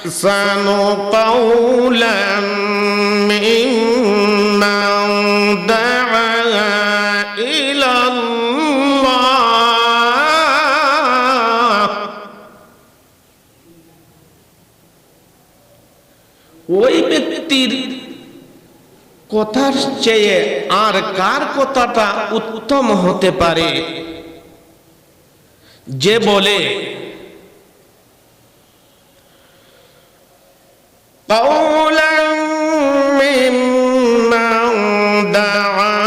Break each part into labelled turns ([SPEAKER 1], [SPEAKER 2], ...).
[SPEAKER 1] আহসানু কাওলান মিম্মান দাআ ইলাল্লাহ। ওই ব্যক্তির কথার চেয়ে আর কার কথাটা উত্তম হতে পারে যে বলে قولا ممن دعا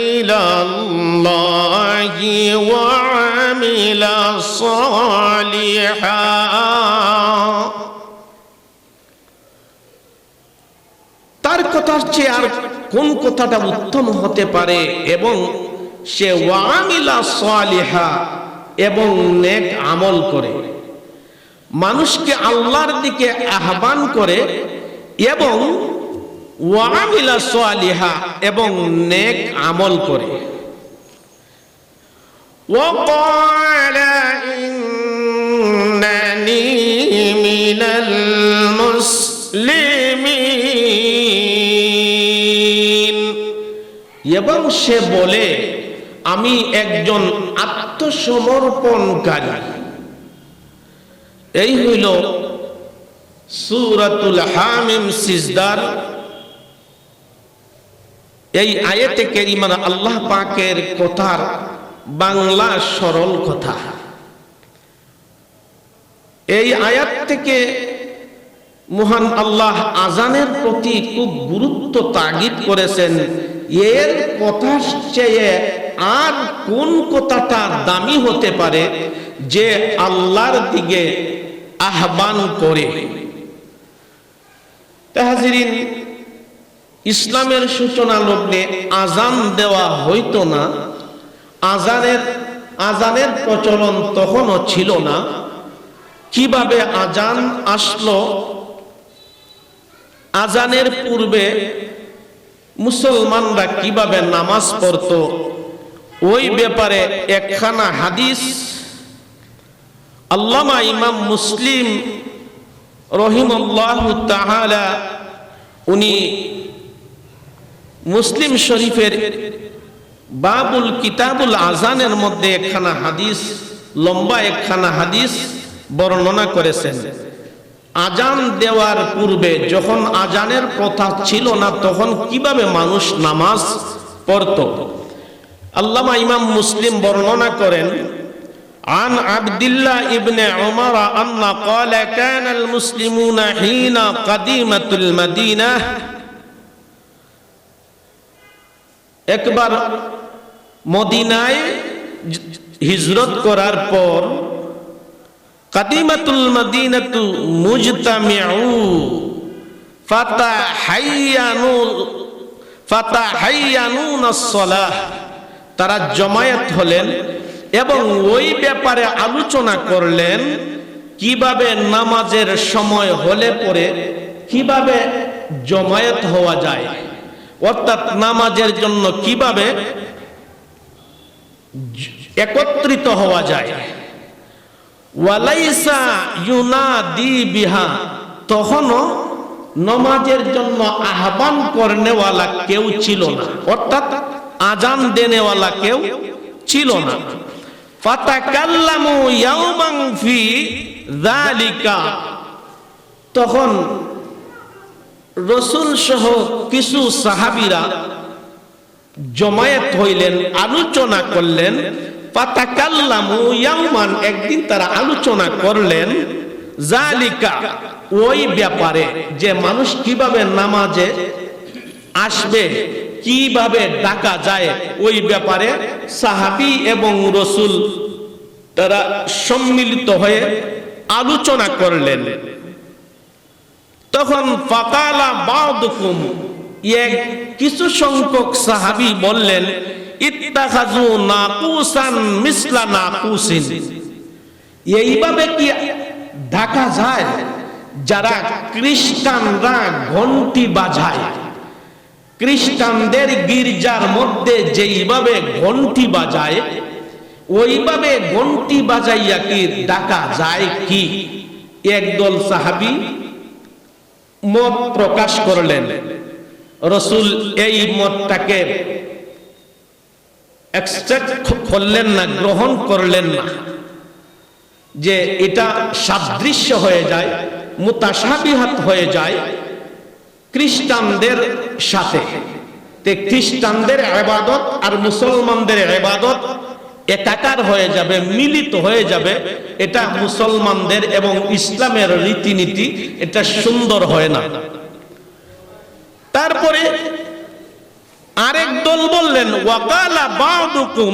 [SPEAKER 1] إلى الله وعمل صالحا। তার কথার চেয়ে আর কোন কথাটা উত্তম হতে পারে এবং সে ওয়ামিলা সালিহা এবং নেক আমল করে, মানুষকে আল্লাহর দিকে আহ্বান করে এবং ওয়ামিলা সালিহা এবং নেক আমল করে। ওয়াকালা ইন্নানী মিনাল মুসলিমিন, এবং সে বলে আমি একজন আত্মসমর্পণকারী। এই হইল সূরাতুল হামিম সিজদার এই আয়াতে কারিমা আল্লাহ পাকের কথার বাংলা সরল কথা। এই আয়াত থেকে মহান আল্লাহ আজানের প্রতি খুব গুরুত্ব তাগিদ করেছেন। এর কথার চেয়ে আর কোন কথাটা দামি হতে পারে যে আল্লাহর দিকে আহ্বান করে। তাহাজিরিন, ইসলামের সূচনা লগ্নে আজান দেওয়া হইতো না। আজানের প্রচলন তখনও ছিল না। কিভাবে আজান আসলো? আজানের পূর্বে মুসলমানরা কিভাবে নামাজ পড়তো ওই ব্যাপারে একখানা হাদিস আল্লামা ইমাম মুসলিম রহিমাল্লাহু তাআলা উনি মুসলিম শরীফের বাবুল কিতাবুল আজানের মধ্যে একখানা হাদিস, লম্বা একখানা হাদিস বর্ণনা করেছেন। আজান দেওয়ার পূর্বে যখন আজানের প্রথা ছিল না তখন কিভাবে মানুষ নামাজ পড়তো। আল্লামা ইমাম মুসলিম বর্ণনা করেন, عن عبد الله ابن عمر أن قال كان المسلمون حين قديمة المدينة একবার মদিনায় হিজরত করার পর কাদিমাতুল মদিনাতু মুজতামিউ ফাতাহাইয়ানুনাস সালাহ, তারা জমায়েত হলেন এবং ওই ব্যাপারে আলোচনা করলেন কিভাবে নামাজের সময় হলে পরে কিভাবে জমায়েত হওয়া যায়, অর্থাৎ নামাজের জন্য কিভাবে একত্রিত হওয়া যায়। ওয়ালাইসা ইউনাদি বিহা, তখনও নামাজের জন্য আহ্বান করনেওয়ালা কেউ ছিল না, অর্থাৎ আজান দেনেওয়ালা কেউ ছিল না। ফাতাকাল্লামু ইয়াওমান ফি যালিকা, তখন রাসূল সহ কিছু সাহাবীরা জমায়েত হইলেন, আলোচনা করলেন। ফাতাকাল্লামু ইয়াওমান, একদিন তারা আলোচনা করলেন, যালিকা, ওই ব্যাপারে যে মানুষ কিভাবে নামাজে আসবে, কিভাবে ডাকা যায়, ওই ব্যাপারে সাহাবী এবং রাসূল তারা সম্মিলিত হয়ে আলোচনা করলেন। তখন ফাকালা বাদুকুম, কিছু সংখ্যক সাহাবী বললেন, ইত্তাখাযু নাকুসান মিসলা নাকুসিন, এইভাবে কি ডাকা যায়? যারা খ্রিস্টানরা ঘন্টি বাজায়, খ্রিস্টানদের গির্জার মধ্যে যেইভাবে ঘন্টি বাজায় ওইভাবে ঘন্টি বাজাইয়া কি ডাকা যায় কি? একদল সাহাবী মত প্রকাশ করলেন। রাসূল এই মতটাকে অ্যাকসেপ্ট করলেন না, গ্রহণ করলেন না, যে এটা সাদৃশ্য হয়ে যায়, মুতাশাবিহাত হয়ে যায় খ্রিস্টানদের সাথে। তে খ্রিস্টানদের ইবাদত আর মুসলমানদের ইবাদত একাকার হয়ে যাবে, মিলিত হয়ে যাবে। এটা মুসলমানদের এবং ইসলামের রীতিনীতি, এটা সুন্দর হয় না। তারপরে আরেক দল বললেন, ওয়াকালা বা'দুকুম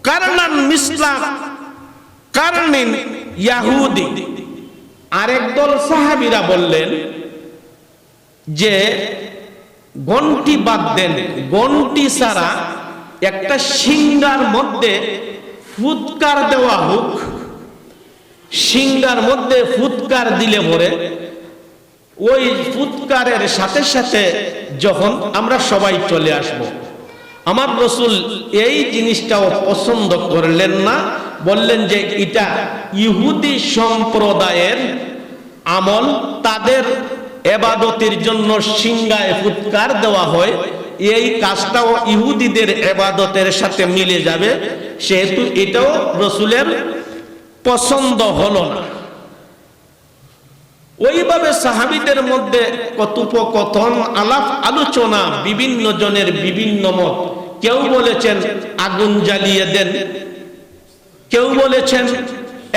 [SPEAKER 1] কারনান মিসলা কারনিন ইয়াহুদি। আরেক দল সাহাবীরা বললেন যে গন্টি বাদ দেন, গন্টি ছাড়া একটা সিংহার মধ্যে ফুৎকার দেওয়া হোক। সিংহার মধ্যে ফুৎকার দিলে পরে ওই ফুৎকারের সাথে সাথে যখন আমরা সবাই চলে আসব। আমার রাসূল এই জিনিসটাও পছন্দ করলেন না, বললেন যে এটা ইহুদি সম্প্রদায়ের আমল, তাদের ইবাদতের জন্য সিংহায় ফুৎকার দেওয়া হয়, এই কাজটাও ইহুদিদের ইবাদতের সাথে মিলে যাবে, সেহেতু এটাও রাসূলের পছন্দ হলো না। ওইভাবে সাহাবীদের মধ্যে কথোপকথন, আলাপ আলোচনা, বিভিন্ন জনের বিভিন্ন মত। কেউ বলেছেন আগুন জ্বালিয়ে দেন, কেউ বলেছেন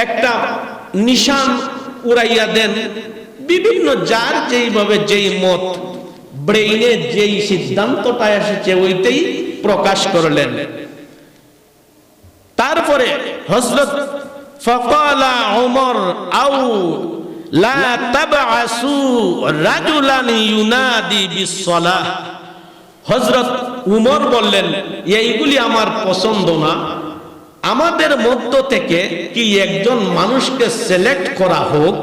[SPEAKER 1] একটা নিশান উড়াইয়া দেন, বিভিন্ন যার যেইভাবে যেই মত, ব্রেইনে যেই সিদ্ধান্তটা এসেছে ওইটাই প্রকাশ করলেন। তারপরে হযরত ফাকালা উমর আউ লা তাবআসু রাজুলান ইউনাদি বিসসালাহ। হযরত উমর বললেন, এইগুলি আমার পছন্দ না, আমাদের মধ্য থেকে কি একজন মানুষকে সিলেক্ট করা হোক,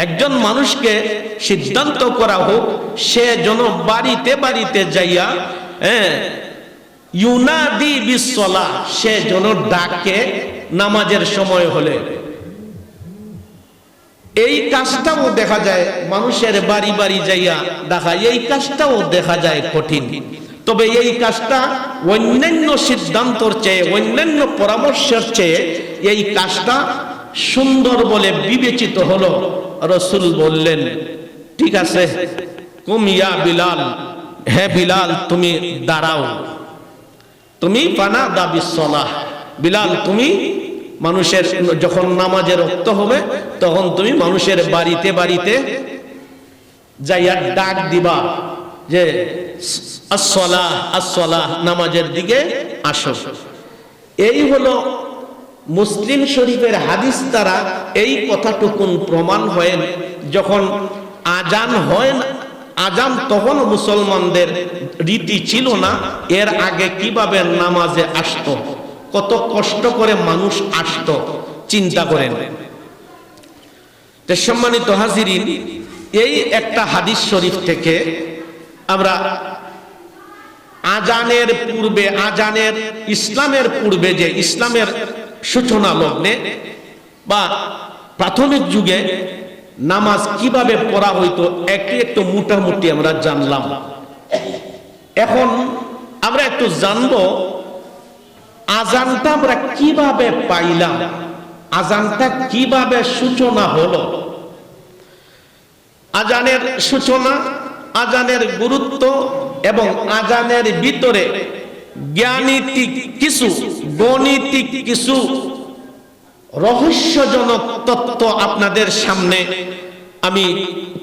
[SPEAKER 1] একজন মানুষকে সিদ্ধান্ত করা হোক, সে যেন বাড়িতে বাড়িতে যাইয়া ইউনাদি বিসসালাহ, সে যেন ডাকে নামাজের সময় হলে। এই কাজটাও দেখা যায় মানুষের বাড়ি বাড়ি যাইয়া দেখা, এই কাজটাও দেখা যায় কঠিন। তবে এই কাজটা অন্যান্য সিদ্ধান্তর চেয়ে, অন্যান্য পরামর্শের চেয়ে এই কাজটা সুন্দর বলে বিবেচিত হলো। রাসূল বললেন, ঠিক আছে, কুম ইয়া বিলাল, হে বিলাল তুমি দাঁড়াও, তুমি ফানাদা বিসসালাহ, বিলাল তুমি মানুষের যখন নামাজের ওয়াক্ত হবে তখন তুমি মানুষের বাড়িতে বাড়িতে যাইয়া ডাক দিবা যে আসসালাহ আসসালাহ, নামাজের দিকে আসো। এই হলো মুসলিম শরীফের হাদিস দ্বারা এই কথাটুকুন প্রমাণ হয়। যখন আজান হয় না, আজান তখন মুসলমানদের রীতি ছিল না। এর আগে কিভাবে নামাজে আসতো, কত কষ্ট করে মানুষ আসতো, চিন্তা করেন। সম্মানিত হাজিরিন, এই একটা হাদিস শরীফ থেকে আমরা আজানের পূর্বে, আজানের ইসলামের পূর্বে, যে ইসলামের সূচনা লগ্নে বা প্রাথমিক যুগে নামাজ কিভাবে পড়া হইতো একটু মোটামুটি আমরা জানলাম। এখন আমরা একটু জানবো আজানটা আমরা কিভাবে পাইলাম, আজানটা কিভাবে সূচনা হলো। আজানের সূচনা, আজানের গুরুত্ব এবং আজানের ভিতরে জ্ঞানীতিক কিছু, গণিতিক কিছু রহস্যজনক তত্ত্ব আপনাদের সামনে আমি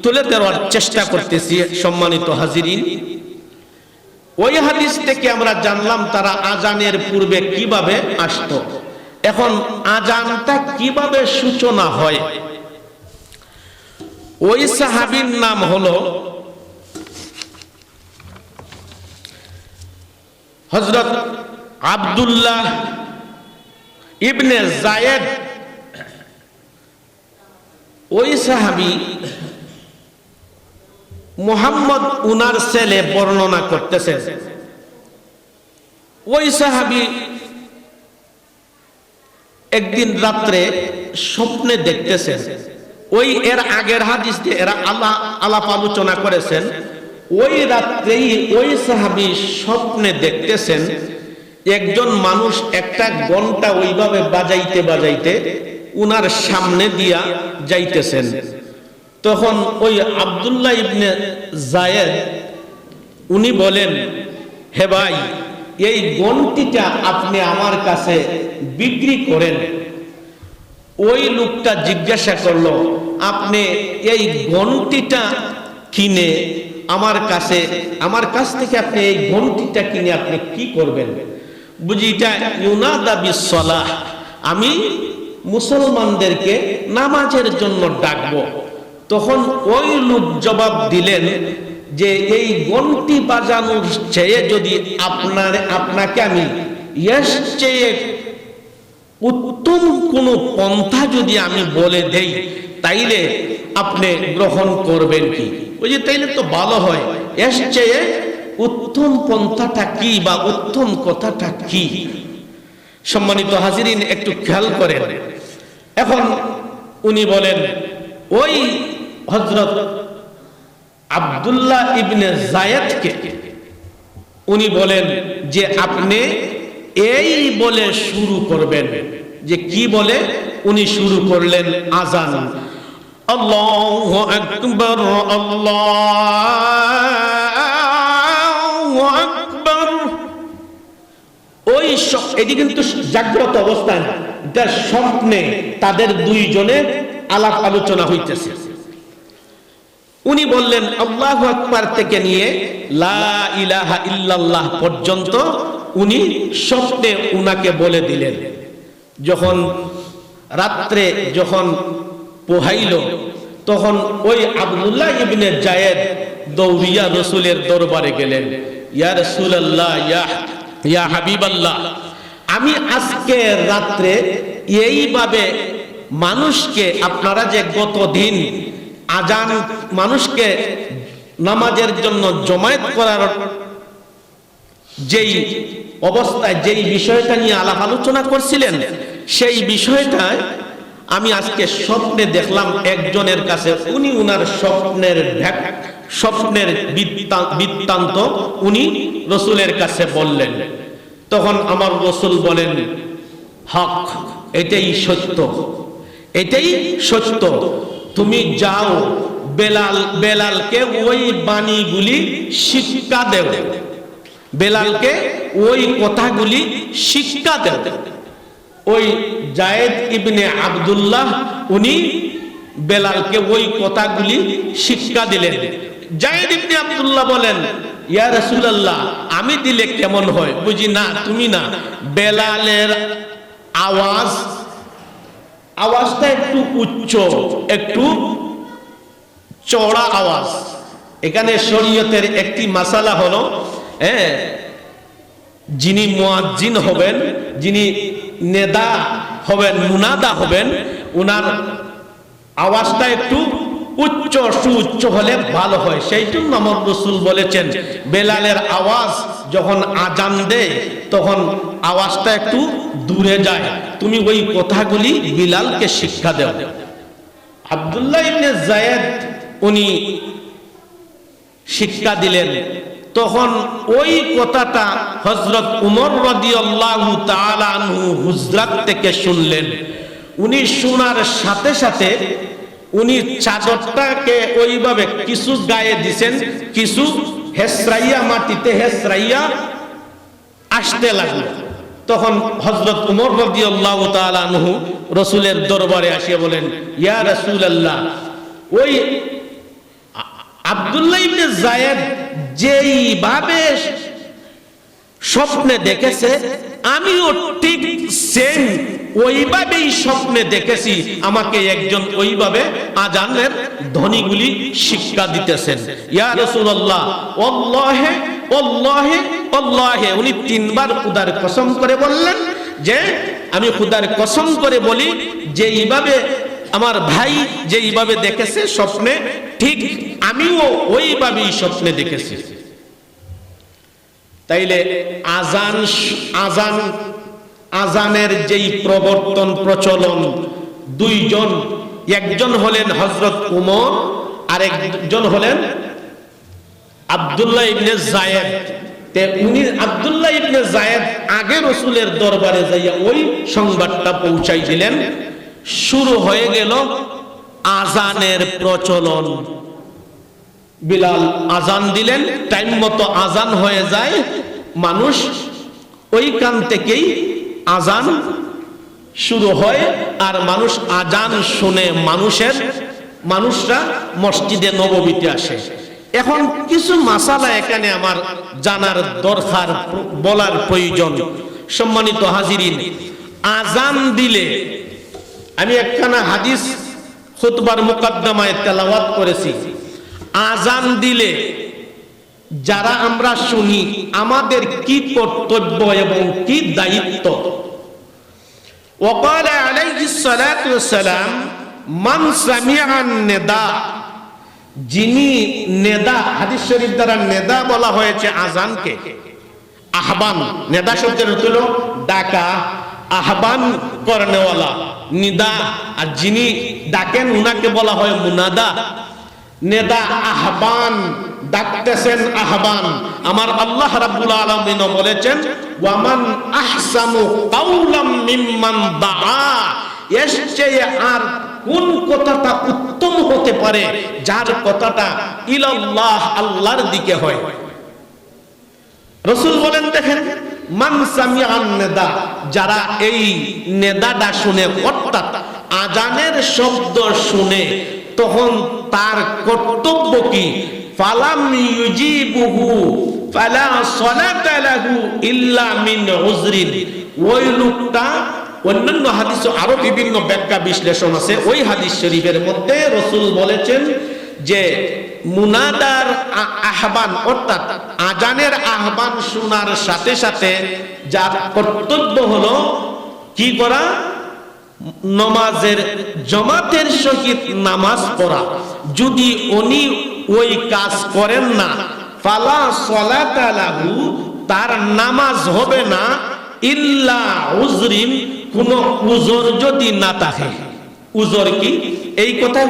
[SPEAKER 1] তুলে ধরার চেষ্টা করতেছি। সম্মানিত হাজিরিন, ওই হাদিস থেকে আমরা জানলাম তারা আজানের পূর্বে কিভাবে আসতো। এখন আজানটা কিভাবে সূচনা হয়, ওই সাহাবীর নাম হলো হযরত আব্দুল্লাহ ইবনে যায়েদ। ওই সাহাবী মুহাম্মদ উনার ছেলে বর্ণনা করতেছেন। ওই সাহাবী একদিন রাত্রে স্বপ্নে দেখতেছেন। ওই এর আগের হাদিস দিয়ে এরা আলাপ আলোচনা করেছেন। ওই রাত্রেই ওই সাহাবী স্বপ্নে দেখতেছেন একজন মানুষ একটা ঘন্টা ওইভাবে বাজাইতে বাজাইতে উনার সামনে দিয়া যাইতেছেন। তখন ওই আব্দুল্লাহ ইবনে যায়েদ উনি বলেন, হে ভাই, এই ঘন্টিটা আপনি আমার কাছে বিক্রি করেন। ওই লোকটা জিজ্ঞাসা করলো, আপনি এই ঘন্টিটা কিনে আমার কাছ থেকে আপনি এই ঘন্টিটা কিনে আপনি কি করবেন? বুঝি এটা ইউনাদা বিসসালাহ, আমি মুসলমানদেরকে নামাজের জন্য ডাকবো। তখন ওই লোক জবাব দিলেন যে এই ঘন্টি বাজানোর চেয়ে যদি আপনাকে আমি এর চেয়ে উত্তম কোন পন্থা যদি আমি বলে দেই তাইলে আপনি গ্রহণ করবেন কি? ওই যে তাইলে তো ভালো হয়, এর চেয়ে উত্তম পন্থাটা কি বা উত্তম কথাটা কি? সম্মানিত হাজিরিন, একটু খেয়াল করেন। এখন উনি বলেন, ওই হযরত আব্দুল্লাহ ইবনে যায়েদকে উনি বলেন যে আপনি এই বলে শুরু করবেন। যে কি বলে? উনি শুরু করলেন আযান, আল্লাহু আকবার, আল্লাহু আকবার। ওই এটি কিন্তু জাগ্রত অবস্থায় না, এটা স্বপ্নে তাদের দুইজনের আলাপ আলোচনা হইতেছে। উনি বললেন আল্লাহু আকবার থেকে নিয়ে লা ইলাহা ইল্লাল্লাহ পর্যন্ত উনি স্বপ্নে উনাকে বলে দিলেন। যখন রাত্রে যখন পোহাইল তখন ওই আব্দুল্লাহ ইবনে যায়েদ দৌড়িয়া রাসূলের দরবারে গেলেন। ইয়া রাসূলুল্লাহ, ইয়া হাবিবাল্লাহ, আমি আজকে রাত্রে এইভাবে মানুষকে, আপনারা যে গতদিন আজান মানুষকে নামাজের জন্য জমায়েত করার যেই অবস্থায় যেই বিষয়টা নিয়ে আলাপ আলোচনা করছিলেন, সেই বিষয়টায় আমি আজকে স্বপ্নে দেখলাম একজনের কাছে। উনি উনার স্বপ্নের বৃত্তান্ত উনি রাসূলের কাছে বললেন। তখন আমার রাসূল বলেন, হক, এটাই সত্য, এটাই সত্য। তুমি যাও বেলালকে ওই বাণীগুলি শিক্ষা দেও, বেলালকে ওই কথাগুলি শিক্ষা দেও। ওই যায়েদ ইবনে আব্দুল্লাহ উনি বেলালকে ওই কথাগুলি শিক্ষা দিলেন। যায়েদ ইবনে আব্দুল্লাহ বলেন, ইয়া রাসূলুল্লাহ, আমি দিলে কেমন হয়? বুঝি না, তুমি না, বেলালের আওয়াজটা একটু উচ্চ, একটু চওড়া আওয়াজ। এখানে শরীয়তের একটি মাসালা হলো, যিনি মুয়াজ্জিন হবেন, যিনি নেদা হবেন, মুনাদা হবেন, উনার আওয়াজটা একটু উচ্চ সুউচ্চ হলে ভালো হয়। সেই জন্য আমার রাসূল বলেছেন বেলালের আওয়াজ যখন আজান দেয় তখন আওয়াজটা একটু দূরে যায়, তুমি ওই কথাগুলি বিলালকে শিক্ষা দাও। আব্দুল্লাহ ইবনে যায়েদ উনি শিক্ষা দিলেন। তখন ওই কথাটা হযরত উমর রাদিয়াল্লাহু তাআলা আনহু হুজরাত থেকে শুনলেন। উনি শোনার সাথে সাথে উনি চাদরটাকে ওইভাবে কিছু গায়ে দিছেন, কিছু হেসরাইয়া মাটিতে হেসরাইয়া আসতে লাগলো। তখন হযরত উমর রাদিয়াল্লাহু তাআলা আনহু রাসূলের দরবারে আসিয়া বলেন, ইয়া রাসূলুল্লাহ, ওই আব্দুল্লাহ ইবনে যায়েদ যেইভাবে স্বপ্নে দেখেছে আমিও ঠিক সেম ওইভাবেই স্বপ্নে দেখেছি। আমাকে একজন ওইভাবে আজানের ধ্বনিগুলি শিক্ষা দিতেছেন। ইয়া রাসূলুল্লাহ, আল্লাহে আল্লাহে আল্লাহে, উনি তিনবার খুদার কসম করে বললেন যে আমি খুদার কসম করে বলি যে এইভাবে আমার ভাই যেইভাবে দেখেছে স্বপ্নে, ঠিক আমিও ওইভাবেই স্বপ্নে দেখেছি। তাইলে আজানের যেই প্রবর্তন প্রচলন দুইজন, একজন হলেন হযরত উমর আর একজন হলেন আব্দুল্লাহ ইবনে যায়েদ। উনি আব্দুল্লাহ ইবনে যায়েদ আগে রাসূলের দরবারে যাইয়া ওই সংবাদটা পৌঁছাই দিলেন। শুরু হয়ে গেল আজানের প্রচলন। বিলাল আজান দিলেন, টাইম মতো আজান হয়ে যায়, মানুষ ওই কান থেকেই আজান শুরু হয়, আর মানুষ আজান শুনে মানুষরা মসজিদে নববীতে আসে। এখন কিছু মাসালা এখানে আমার জানার দরকার, বলার প্রয়োজন। সম্মানিত হাজিরিন, আজান দিলে, আমি একখানা হাদিস খুতবার মুকদ্দমায় তেলাওয়াত করেছি, আজান দিলে যারা আমরা শুনি আমাদের কি কর্তব্য এবং কি দায়িত্ব। ওয়াকালা আলাইহিস সালাতু ওয়াসসালাম মান সামিআন নিদা, যিনি নেদা, হাদিস শরীফ দ্বারা নেদা বলা হয়েছে আজানকে, আহবান, নেদা শব্দের অর্থ হলো ডাকা, আহবান করনেওয়ালা নিদা, আর যিনি ডাকেন উনাকে বলা হয় মুনাদা। নেদা আহবান, ডাকতেছেন আহবান। আমার আল্লাহ রাব্বুল আলামিন বলেছেন ওয়ামান আহসানু কাওলাম মিম্মান দাআ, এর চেয়ে আর কোন কথাটা উত্তম হতে পারে যার কথাটা ইলাল্লাহ, আল্লাহর দিকে হয়। রাসূল বলেন, দেখেন, মান সামিআন নিদা, যারা এই নেদাটা শুনে, অর্থাৎ আজানের শব্দ শুনে, তখন তার কর্তব্য কি, ফালাম ইউজিবুহু ফালা সালাতা লাহু ইল্লা মিন উযরিন, ওই লোকটা, অন্যান্য হাদিসে আরো বিভিন্ন ব্যাখ্যা বিশ্লেষণ আছে, ওই হাদিস শরীফের মধ্যে রাসূল বলেছেন যে মুনাদার আহবান, অর্থাৎ আজানের আহ্বান শোনার সাথে সাথে যার কর্তব্য হলো কি করা, নমাজের জামাতের সহিত নামাজ পড়া। যদি উনি ওই কাজ করেন না, ফালা সালাতা লাহু, তার নামাজ হবে না, ইল্লা উযরিন, কোন উযর যদি না থাকে। উযর কি, এই কথা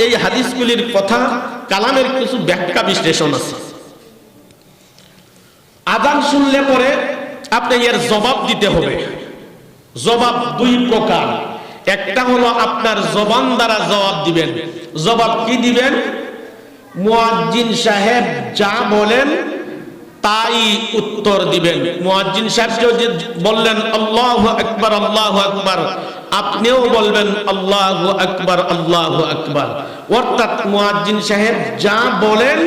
[SPEAKER 1] এই হাদিসগুলির কথা কালামের কিছু ব্যাখ্যা বিশ্লেষণ আছে। আযান শুনলে পরে আপনি এর জবাব দিতে হবে। জবাব দুই প্রকার, একটা হলো আপনার জবান দ্বারা জবাব দিবেন। জবাব কি দিবেন, মুয়াজ্জিন সাহেব যা বলেন তাই উত্তর দিবেন। মুয়াজ্জিন সাহেব যদি বললেন আল্লাহু আকবার আল্লাহু আকবার, আপনিও বলবেন আল্লাহু আকবার আল্লাহু আকবার। অর্থাৎ মুয়াজ্জিন সাহেব যা বলেন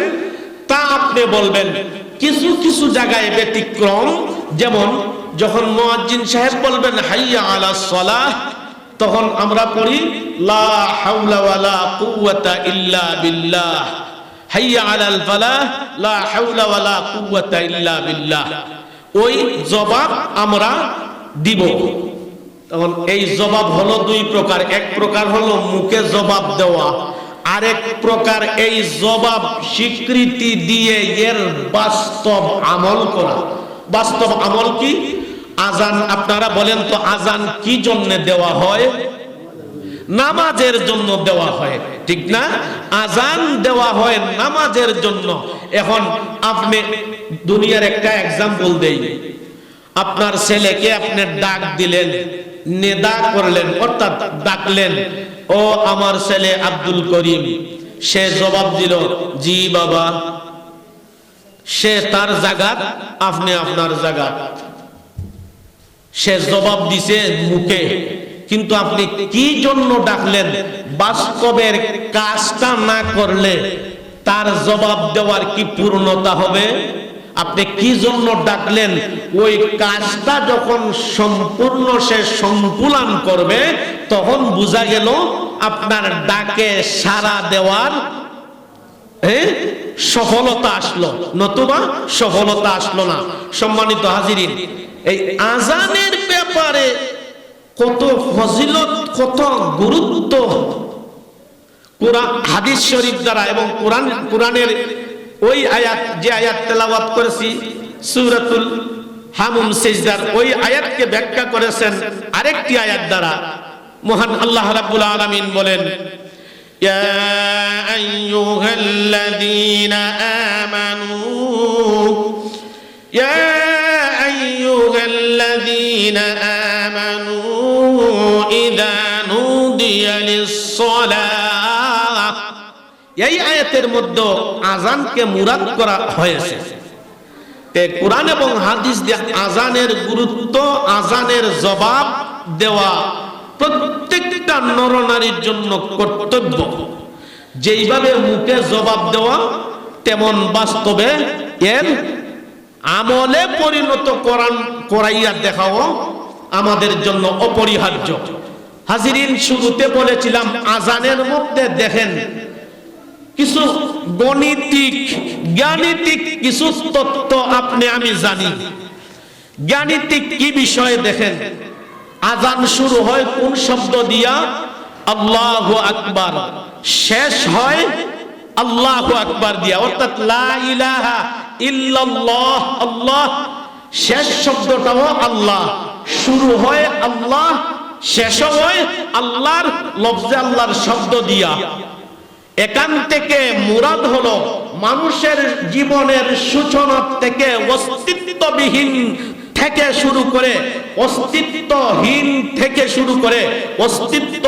[SPEAKER 1] তা আপনি বলবেন। কিছু কিছু জায়গায় ব্যতিক্রম, যেমন যখন মুয়াজ্জিন সাহেব বলবেন হাইয়া আলাস সালাহ, তখন আমরা পড়ি লা হাওলা ওয়ালা কুওয়াতা ইল্লা বিল্লাহ, হাইয়া আলাল ফালাহ, লা হাওলা ওয়ালা কুওয়াতা ইল্লা বিল্লাহ। ওই জবাব আমরা দিব। তখন এই জবাব হলো দুই প্রকার, এক প্রকার হলো মুখে জবাব দেওয়া, আরেক প্রকার এই জবাব স্বীকৃতি দিয়ে এর বাস্তব আমল করা। বাস্তব আমল কি, আজান, আপনারা বলেন তো আজান কি জন্য দেওয়া হয়? নামাজের জন্য দেওয়া হয়, ঠিক না? আজান দেওয়া হয় নামাজের জন্য। এখন আপনি দুনিয়ার একটা এক্সাম্পল দেই, আপনার ছেলেকে আপনি ডাক দিলেন, নেদা করলেন, অর্থাৎ ডাকলেন, ও আমার ছেলে আব্দুল করিম। সে জবাব দিল জি বাবা। সে তার জায়গাত, আপনি আপনার জায়গাত। সে জবাব দিছে মুখে, কিন্তু আপনি কি জন্য ডাকলেন, বাস্তবের কাজটা না করলে তার জবাব দেওয়ার কি পূর্ণতা হবে? আপনি কি জন্য ডাকলেন, ওই কাজটা যখন সম্পূর্ণ সে সম্পূর্ণ করবে, তখন বোঝা গেল আপনার ডাকে সাড়া দেওয়ার সফলতা আসলো, নতুবা সফলতা আসলো না। সম্মানিত হাজিরিন, এই আজানের ব্যাপারে কত ফজিলত, কত গুরুত্ব কোরআন হাদিস শরীফ দ্বারা এবং কোরআনের ওই আয়াত, যে আয়াত তেলাওয়াত করেছি সূরাতুল হামুম সিজদার, ওই আয়াতকে ব্যাখ্যা করেছেন আরেকটি আয়াত দ্বারা। মহান আল্লাহ রাব্বুল আলামিন বলেন, ইয়া আইয়ুহাল্লাযীনা আমানু ইয়া আইয়ুহাল্লাযীনা আমানু ইযা নুদিয়া লিস-সালাহ। এই আয়াতের মধ্যে আযানকে মুরাদ করা হয়েছে। তে কোরআন এবং হাদিস দিয়ে আযানের গুরুত্ব, আযানের জবাব দেওয়া প্রত্যেকটা নরনারীর জন্য কর্তব্য। যেইভাবে মুখে জবাব দেওয়া, তেমন বাস্তবে এর আমলে পরিণত করাইয়া দেখাও আমাদের জন্য অপরিহার্য। হাজিরিন, শুরুতে বলেছিলাম আযানের মধ্যে দেখেন কিছু জ্ঞানীতিক কিছু তত্ত্ব আপনি আমি জানি। জ্ঞানীতিক কি বিষয়ে দেখেন, আযান শুরু হয় কোন শব্দ দিয়া? আল্লাহু আকবার। শেষ হয় আল্লাহু আকবার দিয়া, অর্থাৎ লা ইলাহা ইল্লাল্লাহ। আল্লাহ শেষ শব্দটাও আল্লাহ, শুরু হয় আল্লাহ, শেষ হয় আল্লাহর লফজে আল্লাহর শব্দ দিয়া। এখান থেকে মুরাদ হলো মানুষের জীবনের সূচনা থেকে অস্তিত্ববিহীন থেকে শুরু করে অস্তিত্বহীন থেকে শুরু করে অস্তিত্ব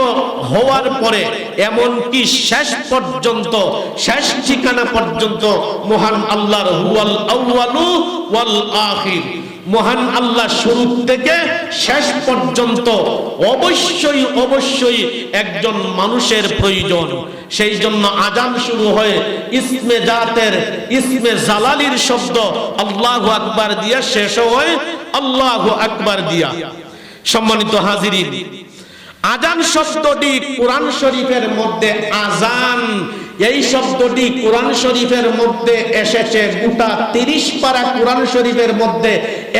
[SPEAKER 1] হওয়ার পরে এমনকি শেষ পর্যন্ত, শেষ ঠিকানা পর্যন্ত মহান আল্লাহর হুয়াল আউয়ালু ওয়াল আখির। মহান আল্লাহ শুরু থেকে শেষ পর্যন্ত অবশ্যই অবশ্যই একজন মানুষের প্রয়োজন। সেই জন্য আযান শুরু হয় ইসমে জাতের, ইসমে জালালির শব্দ আল্লাহু আকবার দিয়া, শেষ হয় আল্লাহু আকবার দিয়া। সম্মানিত হাজিরিন, আযান শব্দটি কোরআন শরীফের মধ্যে আযান, এই শব্দটি কোরআন শরীফের মধ্যে এসেছে গোটা 30 পারা কোরআন শরীফের মধ্যে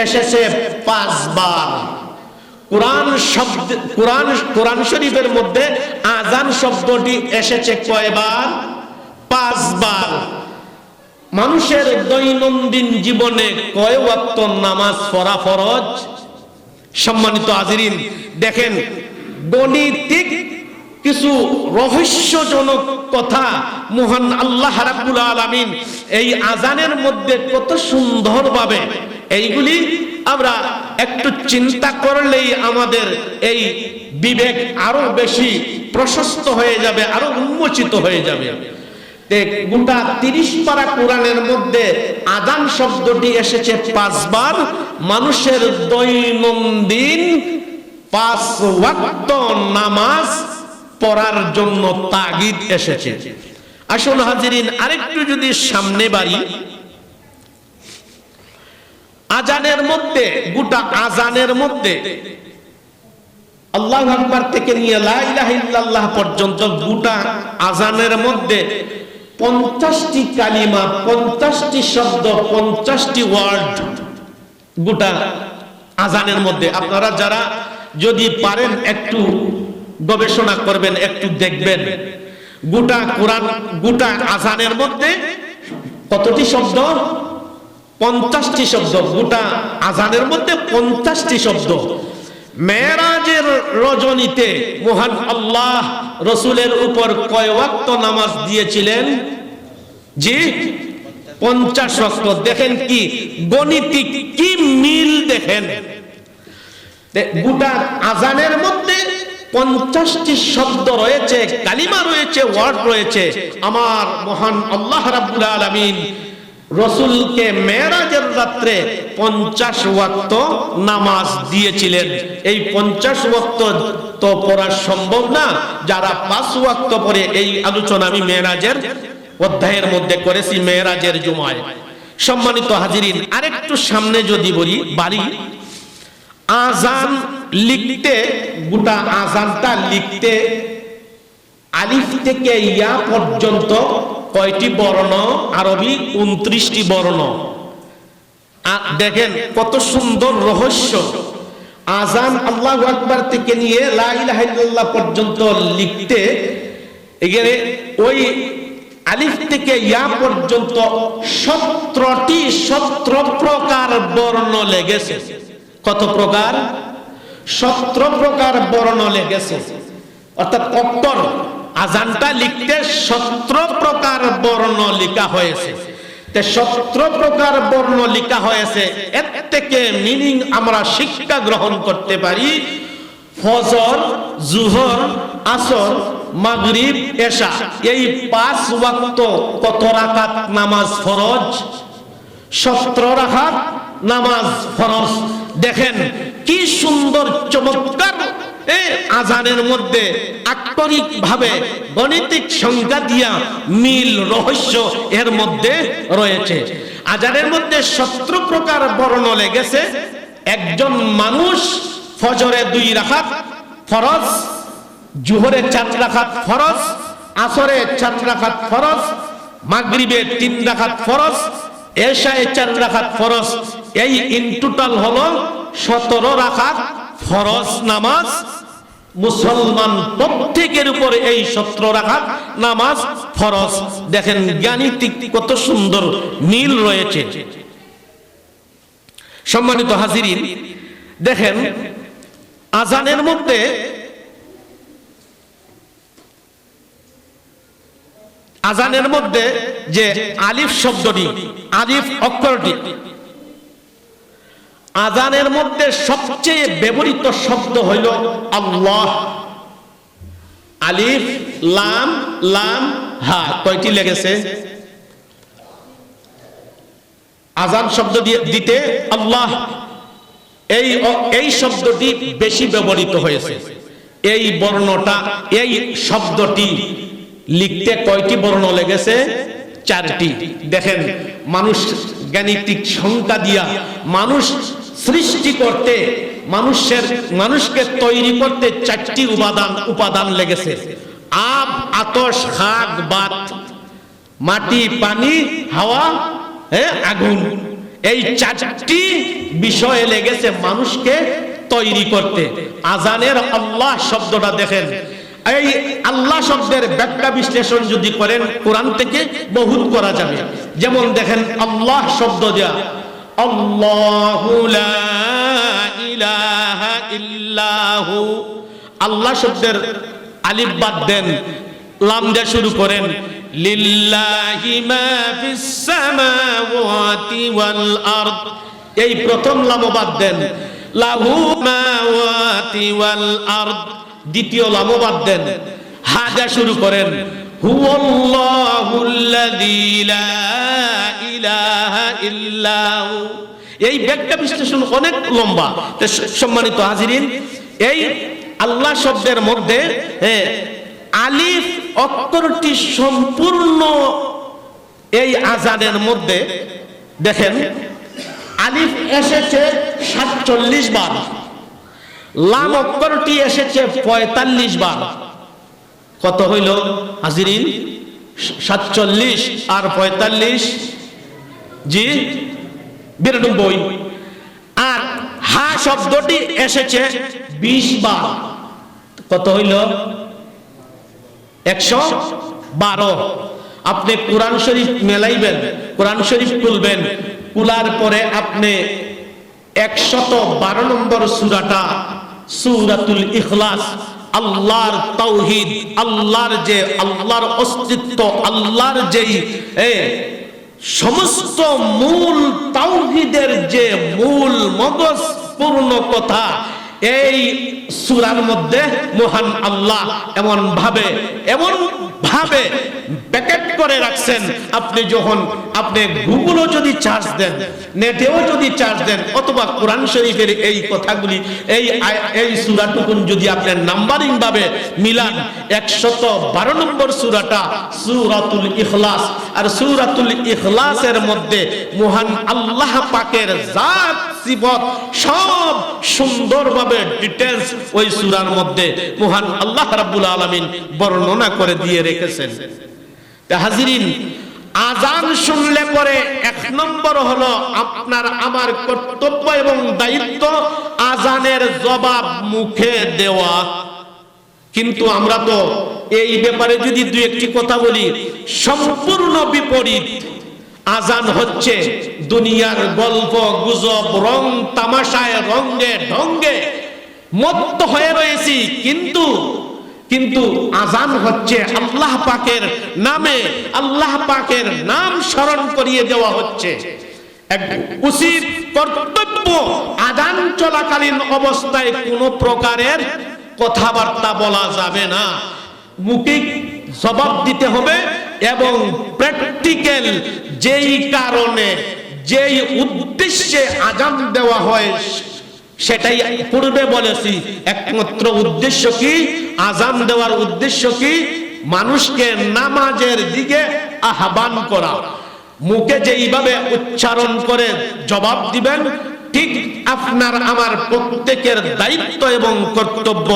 [SPEAKER 1] এসেছে 5 বার। কোরআন শরীফের মধ্যে আযান শব্দটি এসেছে কয়বার? 5 বার। মানুষের দৈনন্দিন জীবনে কয় ওয়াক্ত নামাজ পড়া ফরজ? সম্মানিত হাজিরিন, দেখেন গণিতিক কিছু রহস্যজনক কথা মহান আল্লাহ রাব্বুল আলামিন এই আযানের মধ্যে কত সুন্দরভাবে, এইগুলি আমরা একটু চিন্তা করলেই আমাদের এই বিবেক আরো বেশি প্রশস্ত হয়ে যাবে, আরো উন্মোচিত হয়ে যাবে। গোটা 30 পারা কোরআনের মধ্যে আযান শব্দটি এসেছে 5 বার। মানুষের দৈনন্দিন 5 ওয়াক্ত নামাজ পড়ার জন্য তাগিদ এসেছে। আসুন হাজিরিন, আরেকটু যদি সামনে বাড়ি, আযানের মধ্যে, গোটা আযানের মধ্যে আল্লাহু আকবার থেকে নিয়ে লা ইলাহা ইল্লাল্লাহ পর্যন্ত গোটা আযানের মধ্যে 50টি কালিমা, 50টি শব্দ, 50টি ওয়ার্ড গোটা আযানের মধ্যে। আপনারা যারা যদি পারেন একটু গবেষণা করবেন, একটু দেখবেন গোটা কোরআন, গোটা আযানের মধ্যে কতটি শব্দ? 50টি শব্দ। গোটা আযানের মধ্যে 50টি শব্দ। মেরাজের রজনীতে মহান আল্লাহ রাসূলের উপর কয় ওয়াক্ত নামাজ দিয়েছিলেন? জি, 50 ওয়াক্ত। দেখেন কি গণিতিক, কি মিল দেখেন। গোটা আযানের মধ্যে 50টি শব্দ রয়েছে, কালিমা রয়েছে, ওয়ার্ড রয়েছে। আমার মহান আল্লাহ রাব্বুল আলামিন রাসূলকে মেরাজের রাত্রে 50 ওয়াক্ত নামাজ দিয়েছিলেন। এই 50 ওয়াক্ত তো পড়া সম্ভব না। যারা 5 ওয়াক্ত পড়ে, এই আলোচনা আমি মেরাজের অধ্যায়ের মধ্যে করেছি, মেরাজের জুমায়। সম্মানিত হাজিরিন, আরেকটু সামনে যদি বাড়ি, আযান লিখতে, গোটা আযানটা লিখতে আলিফ থেকে ইয়া পর্যন্ত কয়টি বর্ণ? আরবি 29টি বর্ণ। দেখেন কত সুন্দর রহস্য। আযান আল্লাহু আকবার থেকে নিয়ে লা ইলাহা ইল্লাল্লাহ পর্যন্ত লিখতে এখানে ওই আলিফ থেকে ইয়া পর্যন্ত 17 প্রকার বর্ণ লেগেছে। কত প্রকার? 17 প্রকার বর্ণ লেগেছে, অর্থাৎ অক্ষর আজানটা লিখতে 17 প্রকার বর্ণ লেখা হয়েছে। 17 প্রকার বর্ণ লেখা হয়েছে, এর থেকে মিনিং আমরা শিক্ষা গ্রহণ করতে পারি। ফজর, জোহর, আসর, মাগরিব, এশা, এই 5 ওয়াক্ত কত রাকাত নামাজ ফরজ? 17 রাকাত নামাজ ফরজ। দেখেন কি সুন্দর চমৎকার আজানের মধ্যে আক্ষরিক ভাবে গণিতিক সংখ্যা দিয়া মিল রহস্য এর মধ্যে রয়েছে। আজানের মধ্যে 17 প্রকার বর্ণ লেগেছে। একজন মানুষ ফজরে 2 রাকাত ফরজ, জোহরে 4 রাকাত ফরজ, আসরে 4 রাকাত ফরজ, মাগরিবে 3 রাকাত ফরজ, এশায় 4 রাকাত ফরজ, এই ইন টোটাল হলো 17 রাকাত ফরজ নামাজ। মুসলমান প্রত্যেকের উপর এই 17 রাকাত নামাজ ফরজ। দেখেন গাণিতিক কত সুন্দর মিল রয়েছে। সম্মানিত হাজিরিন, দেখেন আজানের মধ্যে যে আলিফ শব্দটি, আলিফ অক্ষরটি, আজানের মধ্যে সবচেয়ে ব্যবহৃত শব্দ হইল আল্লাহ। আলিফ লাম লাম হা কয়টি লেগেছে? আজান শব্দ দিতে আল্লাহ, এই শব্দটি বেশি ব্যবহৃত হয়েছে। এই বর্ণটা, এই শব্দটি লিখতে কয়টি বর্ণ লেগেছে? 4টি। দেখেন মানুষ গাণিতিক সংখ্যা দিয়া মানুষ সৃষ্টি করতে, মানুষকে তৈরি করতে 4টি উপাদান লেগেছে। আব, আতশ, খাক, বাত, মাটি, পানি, হাওয়া, আগুন। এই 4টি বিষয়ে লেগেছে মানুষকে তৈরি করতে। আজানের আল্লাহ শব্দটা দেখেন, এই আল্লাহ শব্দের ব্যাখ্যা বিশ্লেষণ যদি করেন কোরআন থেকে বহুত করা যাবে। যেমন দেখেন আল্লাহ শব্দ দেয়া, আল্লাহু লা ইলাহা ইল্লাহু, আল্লাহ শব্দের আলিফ বাদ দেন, লাম দিয়ে শুরু করেন, লিল্লাহি মা ফিস সামাওয়াতি ওয়াল আরদ, এই প্রথম লাম বাদ দেন, লাহু মাওয়াতি ওয়াল আরদ, দ্বিতীয় লাম বাদ দেন, হা দিয়ে শুরু করেন, হুয়াল্লাহুল্লাযী লা ইলাহা ইল্লাহু। এই ব্যাখ্যা বিশ্লেষণ অনেক লম্বা। সম্মানিত হাজিরিন, এই আল্লাহ শব্দের মধ্যে আলিফ অক্ষরটি সম্পূর্ণ এই আজানের মধ্যে দেখেন আলিফ এসেছে 47 বার, লাম অক্ষরটি এসেছে 45 বার। কত হইল হাজিরিন? 47 আর 45, জি 92। আর হা শব্দটি এসেছে 20 বার। কত হইল? 112। আপনি কোরআন শরীফ মেলাইবেন, কোরআন শরীফ খুলবেন, খুলার পরে আপনি 112 নম্বর সূরাটা, সূরাতুল ইখলাস, আল্লাহর তাওহীদ, আল্লাহর অস্তিত্ব, আল্লাহর যেই সমস্ত মূল তাওহীদের যে মূল মগজ পূর্ণ কথা, এই সূরার মধ্যে মহান আল্লাহ এমন ভাবে প্যাকেট করে রাখছেন। আপনি যখন গুগলও যদি চার্জ দেন, নেটেও যদি চার্জ দেন, অথবা কোরআন শরীফের এই কথাগুলি, এই সূরাটুকুন যদি আপনার নাম্বারিং ভাবে মিলান, 112 নম্বর সূরাটা সূরাতুল ইখলাস। আর সূরাতুল ইখলাসের মধ্যে মহান আল্লাহ পাকের জাত সিফত সব সুন্দরভাবে ডিটেইলস ওই সূরার মধ্যে মহান আল্লাহ রাব্বুল আলামিন বর্ণনা করে দিয়ে রেখেছেন। হাজিরিন, আজান শুনলে পরে 1 নম্বর হলো আপনার আমার কর্তব্য এবং দায়িত্ব আজানের জবাব মুখে দেওয়া। কিন্তু আমরা তো এই ব্যাপারে যদি দুই একটি কথা বলি, সম্পূর্ণ বিপরীত। আজান হচ্ছে দুনিয়ার গল্প গুজব, রং তামাশায়, রঙ্গে ঢঙ্গে মত্ত হয়ে রয়েছি, কিন্তু আজান হচ্ছে আল্লাহ পাকের নামে, আল্লাহ পাকের নাম স্মরণ করিয়ে দেওয়া হচ্ছে। এক উচিত কর্তব্য, আজান চলাকালীন অবস্থায় কোনো প্রকারের কথাবার্তা বলা যাবে না, মুখে জবাব দিতে হবে এবং প্র্যাকটিক্যাল যেই কারণে যেই উদ্দেশ্যে আজান দেওয়া হয় সেটাই পূর্বে বলেছি। একমাত্র উদ্দেশ্য কি? আজান দেওয়ার উদ্দেশ্য কি? মানুষকে নামাজের দিকে আহ্বান করা। মুখে যেইভাবে উচ্চারণ করে জবাব দিবেন, ঠিক আপনার আমার প্রত্যেকের দায়িত্ব এবং কর্তব্য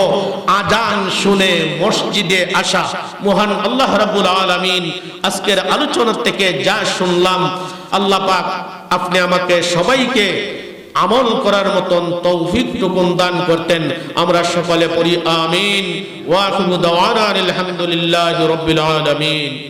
[SPEAKER 1] আজান শুনে মসজিদে আসা। মহান আল্লাহ রাব্বুল আলামিন আজকের আলোচনা থেকে যা শুনলাম, আল্লাহ পাক আপনি আমাকে সবাইকে আমল করার মতন তৌফিক টুকুন দান করতেন। আমরা সকলে পড়ি আমিন। ওয়া আখিরু দাওয়ানা আলহামদুলিল্লাহি রাব্বিল আলামিন।